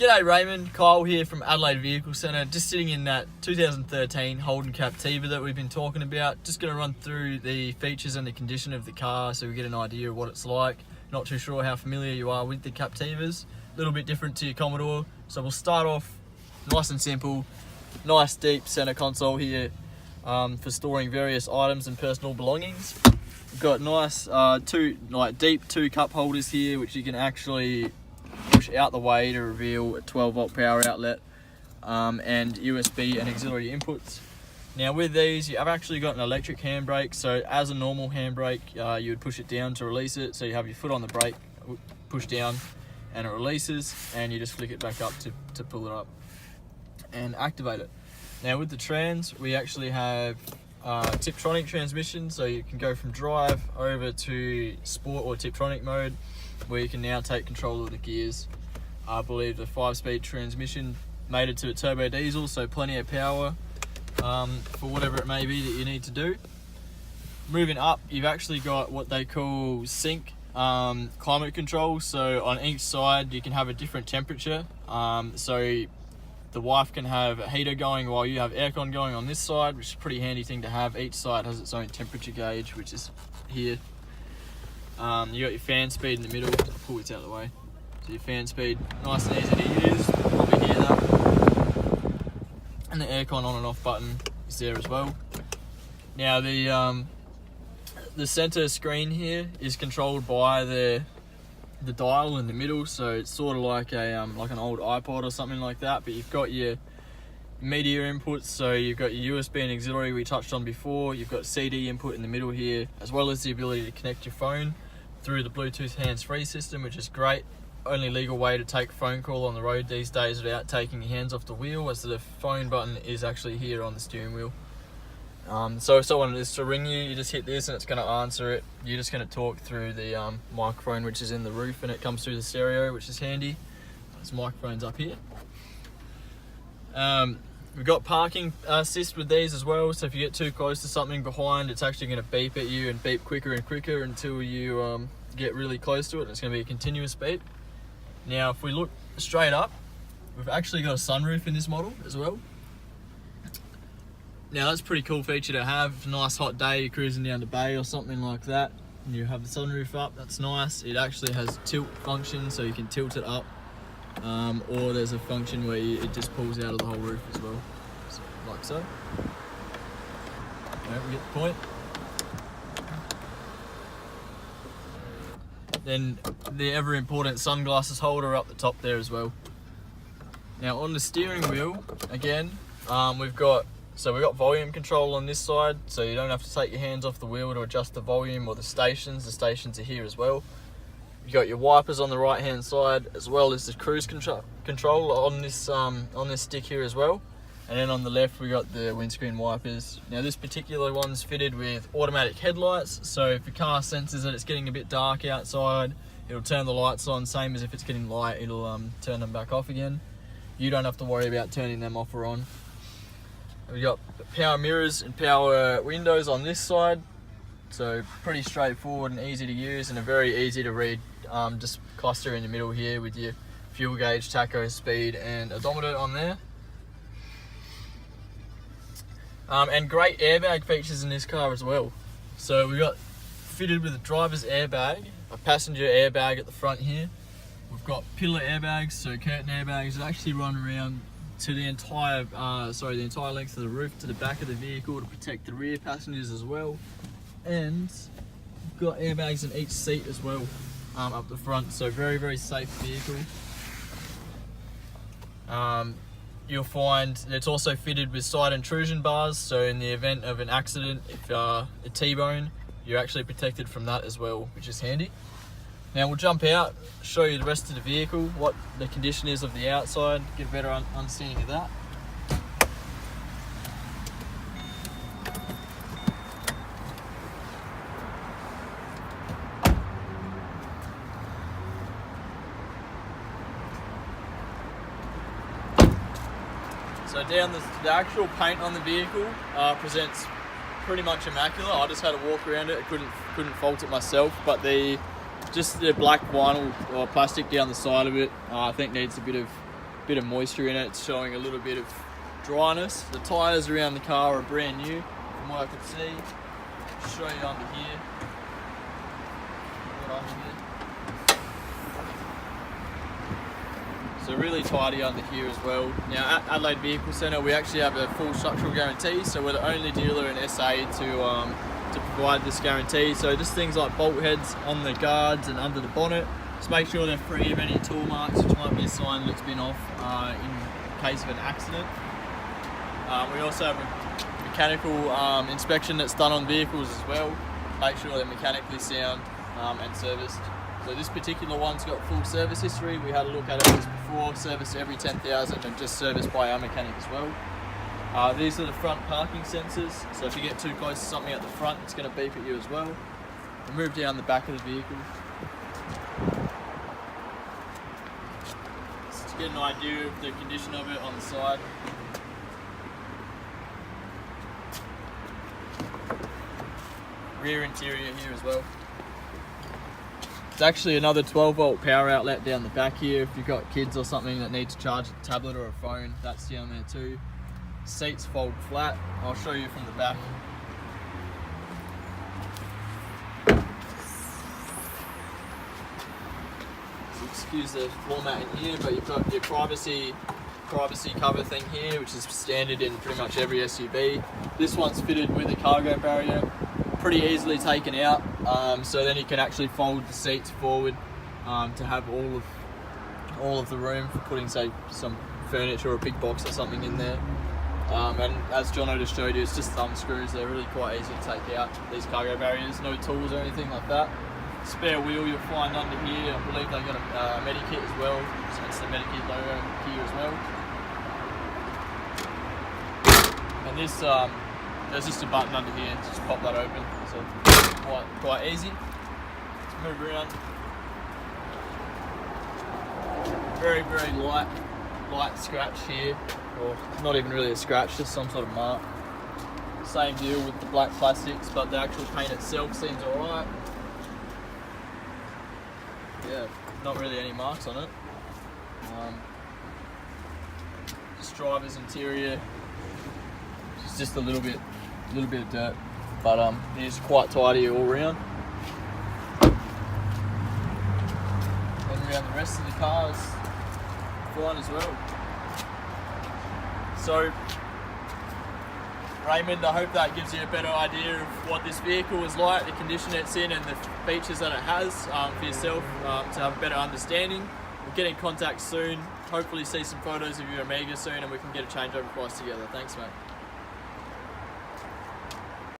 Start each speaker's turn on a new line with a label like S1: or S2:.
S1: G'day Raymond, Kyle here from Adelaide Vehicle Centre, just sitting in that 2013 Holden Captiva that we've been talking about. Just going to run through the features and the condition of the car so we get an idea of what it's like. Not too sure how familiar you are with the Captivas, a little bit different to your Commodore. So we'll start off nice and simple, nice deep centre console here for storing various items and personal belongings. We've got nice deep two cup holders here which you can actually push out the way to reveal a 12 volt power outlet and USB and auxiliary inputs. Now with these, you have actually got an electric handbrake, so as a normal handbrake you would push it down to release it, so you have your foot on the brake, push down and it releases, and you just flick it back up to pull it up and activate it. Now with the trans, we actually have Tiptronic transmission, so you can go from drive over to sport or Tiptronic mode, where you can now take control of the gears. I believe the 5-speed transmission made it to a turbo diesel, so plenty of power for whatever it may be that you need to do. Moving up, you've actually got what they call sync climate control, so on each side you can have a different temperature, so the wife can have a heater going while you have aircon going on this side, which is a pretty handy thing to have. Each side has its own temperature gauge, which is here. You got your fan speed in the middle. I'll pull this out of the way. So your fan speed, nice and easy to use. Probably hear that. And the aircon on and off button is there as well. Now the center screen here is controlled by the dial in the middle, so it's sort of like a like an old iPod or something like that. But you've got your media inputs, so you've got your USB and auxiliary we touched on before. You've got CD input in the middle here, as well as the ability to connect your phone through the Bluetooth hands-free system, which is great. Only legal way to take a phone call on the road these days without taking your hands off the wheel, as the phone button is actually here on the steering wheel. So if someone is to ring you, you just hit this and it's going to answer it. You're just going to talk through the microphone which is in the roof, and it comes through the stereo, which is handy. There's microphones up here. We've got parking assist with these as well, so if you get too close to something behind, it's actually going to beep at you and beep quicker and quicker until you get really close to it, and it's going to be a continuous beep. Now if we look straight up, we've actually got a sunroof in this model as well. Now that's a pretty cool feature to have. A nice hot day, you're cruising down the bay or something like that, and you have the sunroof up, that's nice. It actually has tilt function, so you can tilt it up. Or there's a function where it just pulls out of the whole roof as well, so, like so. Okay, we get the point. Then the ever important sunglasses holder up the top there as well. Now on the steering wheel, again, we've got volume control on this side, so you don't have to take your hands off the wheel to adjust the volume or the stations. The stations are here as well. You got your wipers on the right hand side, as well as the cruise control on this stick here as well. And then on the left we got the windscreen wipers. Now this particular one's fitted with automatic headlights, so if the car senses that it's getting a bit dark outside, it'll turn the lights on, same as if it's getting light, it'll turn them back off again. You don't have to worry about turning them off or on. We got power mirrors and power windows on this side. So pretty straightforward and easy to use, and a very easy to read just cluster in the middle here with your fuel gauge, tacho, speed and odometer on there. And great airbag features in this car as well. So we got fitted with a driver's airbag, a passenger airbag at the front here. We've got pillar airbags, so curtain airbags that actually run around to the entire length of the roof to the back of the vehicle to protect the rear passengers as well. And we've got airbags in each seat as well up the front, so very, very safe vehicle. You'll find it's also fitted with side intrusion bars, so in the event of an accident, if a T-bone, you're actually protected from that as well, which is handy. Now we'll jump out, show you the rest of the vehicle, what the condition is of the outside, get a better understanding of that. So down the actual paint on the vehicle presents pretty much immaculate. I just had to walk around it. I couldn't fault it myself, but just the black vinyl or plastic down the side of it, I think needs a bit of bit of moisture in it. It's showing a little bit of dryness. The tyres around the car are brand new from what I can see. I'll show you under here. So really tidy under here as well. Now at Adelaide Vehicle Centre we actually have a full structural guarantee, so we're the only dealer in SA to provide this guarantee. So just things like bolt heads on the guards and under the bonnet, just make sure they're free of any tool marks, which might be a sign that it's been off in case of an accident. We also have a mechanical inspection that's done on vehicles as well, make sure they're mechanically sound and serviced. So this particular one's got full service history. We had a look at it once before, serviced every 10,000 and just serviced by our mechanic as well. These are the front parking sensors, so if you get too close to something at the front, it's going to beep at you as well. We'll move down the back of the vehicle. Just to get an idea of the condition of it on the side. Rear interior here as well. There's actually another 12-volt power outlet down the back here. If you've got kids or something that need to charge a tablet or a phone, that's down there too. Seats fold flat. I'll show you from the back. So excuse the floor mat in here, but you've got your privacy cover thing here, which is standard in pretty much every SUV. This one's fitted with a cargo barrier, pretty easily taken out, so then you can actually fold the seats forward to have all of the room for putting, say, some furniture or a big box or something in there. And as Jono just showed you, it's just thumb screws. They're really quite easy to take out, these cargo barriers, no tools or anything like that. Spare wheel you'll find under here. I believe they've got a Medikit as well, so it's the Medikit logo here as well. And this, there's just a button under here, just pop that open, so quite easy. Let's move around. Very, very light scratch here, or not even really a scratch, just some sort of mark. Same deal with the black plastics, but the actual paint itself seems alright. Yeah, not really any marks on it. Just driver's interior, it's just a little bit of dirt, but it is quite tidy all round. And around the rest of the cars, fine as well. So, Raymond, I hope that gives you a better idea of what this vehicle is like, the condition it's in and the features that it has for yourself to have a better understanding. We'll get in contact soon, hopefully see some photos of your Amiga soon and we can get a changeover price together. Thanks, mate.